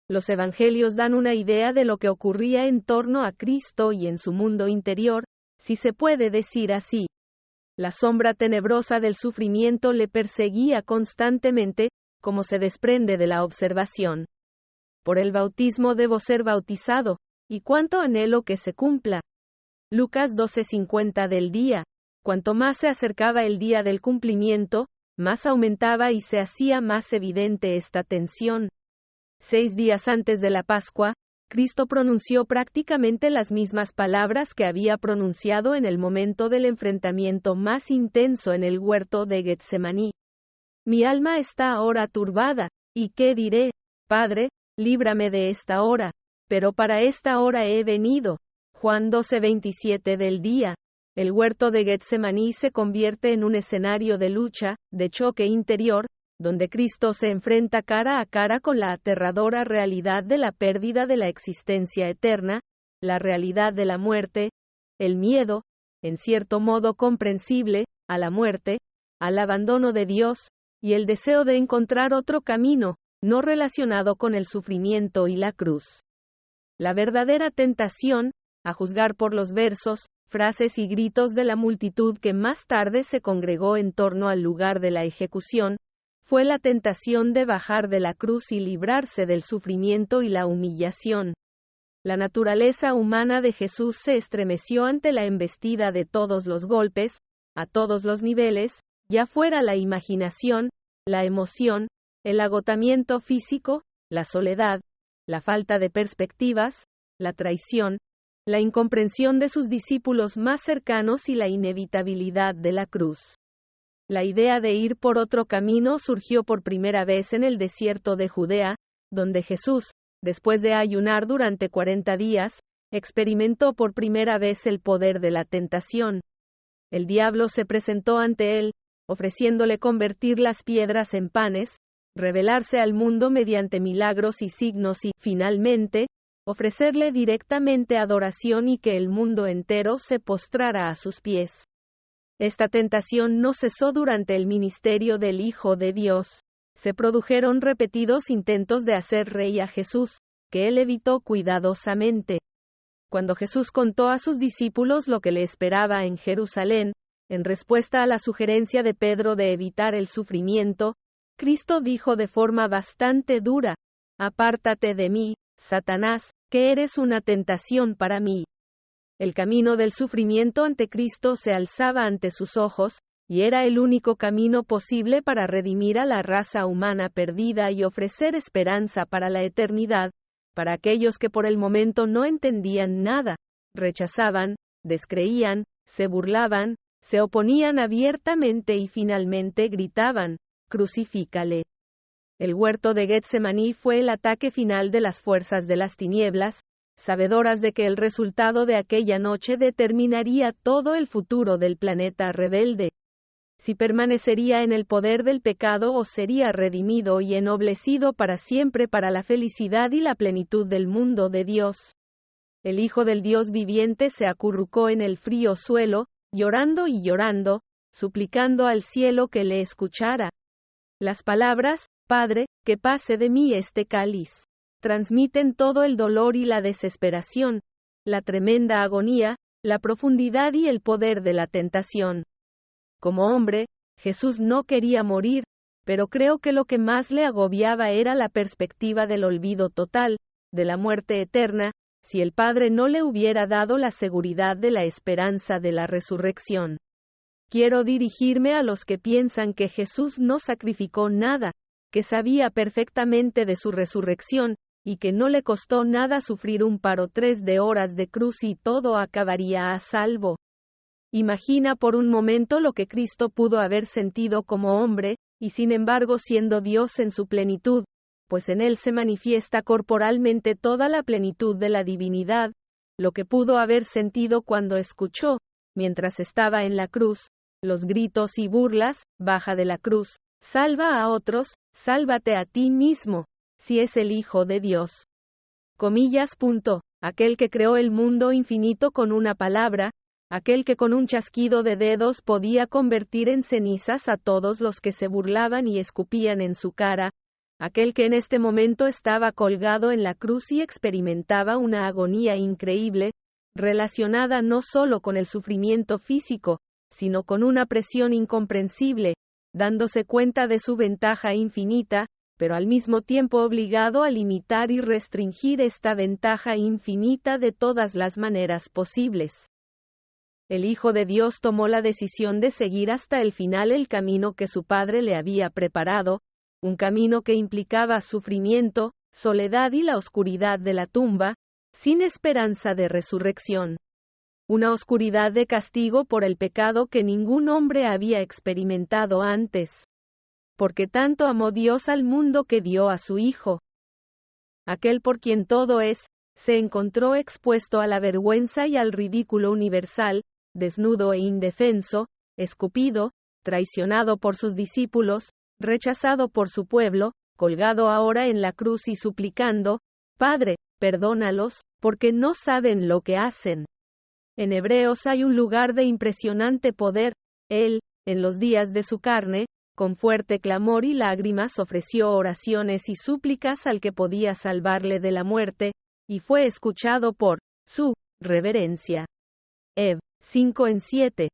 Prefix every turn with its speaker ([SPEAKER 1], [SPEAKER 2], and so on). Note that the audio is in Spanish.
[SPEAKER 1] Los evangelios dan una idea de lo que ocurría en torno a Cristo y en su mundo interior, si se puede decir así. La sombra tenebrosa del sufrimiento le perseguía constantemente, como se desprende de la observación. Por el bautismo debo ser bautizado, y cuánto anhelo que se cumpla. Lucas 12:50 del día. Cuanto más se acercaba el día del cumplimiento, más aumentaba y se hacía más evidente esta tensión. 6 días antes de la Pascua, Cristo pronunció prácticamente las mismas palabras que había pronunciado en el momento del enfrentamiento más intenso en el huerto de Getsemaní. Mi alma está ahora turbada, ¿y qué diré? Padre, líbrame de esta hora, pero para esta hora he venido. Juan 12:27 del día. El huerto de Getsemaní se convierte en un escenario de lucha, de choque interior, donde Cristo se enfrenta cara a cara con la aterradora realidad de la pérdida de la existencia eterna, la realidad de la muerte, el miedo, en cierto modo comprensible, a la muerte, al abandono de Dios, y el deseo de encontrar otro camino, no relacionado con el sufrimiento y la cruz. La verdadera tentación, a juzgar por los versos, frases y gritos de la multitud que más tarde se congregó en torno al lugar de la ejecución, fue la tentación de bajar de la cruz y librarse del sufrimiento y la humillación. La naturaleza humana de Jesús se estremeció ante la embestida de todos los golpes, a todos los niveles, ya fuera la imaginación, la emoción, el agotamiento físico, la soledad, la falta de perspectivas, la traición, la incomprensión de sus discípulos más cercanos y la inevitabilidad de la cruz. La idea de ir por otro camino surgió por primera vez en el desierto de Judea, donde Jesús, después de ayunar durante 40 días, experimentó por primera vez el poder de la tentación. El diablo se presentó ante él, ofreciéndole convertir las piedras en panes, revelarse al mundo mediante milagros y signos y, finalmente, ofrecerle directamente adoración y que el mundo entero se postrara a sus pies. Esta tentación no cesó durante el ministerio del Hijo de Dios. Se produjeron repetidos intentos de hacer rey a Jesús, que él evitó cuidadosamente. Cuando Jesús contó a sus discípulos lo que le esperaba en Jerusalén, en respuesta a la sugerencia de Pedro de evitar el sufrimiento, Cristo dijo de forma bastante dura: «Apártate de mí, Satanás, que eres una tentación para mí». El camino del sufrimiento ante Cristo se alzaba ante sus ojos, y era el único camino posible para redimir a la raza humana perdida y ofrecer esperanza para la eternidad, para aquellos que por el momento no entendían nada, rechazaban, descreían, se burlaban, se oponían abiertamente y finalmente gritaban: «Crucifícale». El huerto de Getsemaní fue el ataque final de las fuerzas de las tinieblas, sabedoras de que el resultado de aquella noche determinaría todo el futuro del planeta rebelde. Si permanecería en el poder del pecado o sería redimido y ennoblecido para siempre para la felicidad y la plenitud del mundo de Dios. El Hijo del Dios viviente se acurrucó en el frío suelo, llorando y llorando, suplicando al cielo que le escuchara. Las palabras: «Padre, que pase de mí este cáliz», transmiten todo el dolor y la desesperación, la tremenda agonía, la profundidad y el poder de la tentación. Como hombre, Jesús no quería morir, pero creo que lo que más le agobiaba era la perspectiva del olvido total, de la muerte eterna, si el Padre no le hubiera dado la seguridad de la esperanza de la resurrección. Quiero dirigirme a los que piensan que Jesús no sacrificó nada, que sabía perfectamente de su resurrección, y que no le costó nada sufrir un paro 3 de horas de cruz y todo acabaría a salvo. Imagina por un momento lo que Cristo pudo haber sentido como hombre, y sin embargo siendo Dios en su plenitud, pues en él se manifiesta corporalmente toda la plenitud de la divinidad, lo que pudo haber sentido cuando escuchó, mientras estaba en la cruz, los gritos y burlas: «Baja de la cruz, salva a otros, sálvate a ti mismo, si es el Hijo de Dios». Aquel que creó el mundo infinito con una palabra, aquel que con un chasquido de dedos podía convertir en cenizas a todos los que se burlaban y escupían en su cara, aquel que en este momento estaba colgado en la cruz y experimentaba una agonía increíble, relacionada no solo con el sufrimiento físico, sino con una presión incomprensible, dándose cuenta de su ventaja infinita, pero al mismo tiempo obligado a limitar y restringir esta ventaja infinita de todas las maneras posibles. El Hijo de Dios tomó la decisión de seguir hasta el final el camino que su Padre le había preparado, un camino que implicaba sufrimiento, soledad y la oscuridad de la tumba, sin esperanza de resurrección. Una oscuridad de castigo por el pecado que ningún hombre había experimentado antes. Porque tanto amó Dios al mundo que dio a su Hijo. Aquel por quien todo es, se encontró expuesto a la vergüenza y al ridículo universal, desnudo e indefenso, escupido, traicionado por sus discípulos, rechazado por su pueblo, colgado ahora en la cruz y suplicando, Padre, perdónalos, porque no saben lo que hacen. En Hebreos hay un lugar de impresionante poder. Él, en los días de su carne, con fuerte clamor y lágrimas ofreció oraciones y súplicas al que podía salvarle de la muerte, y fue escuchado por su reverencia. Eb. 5:7.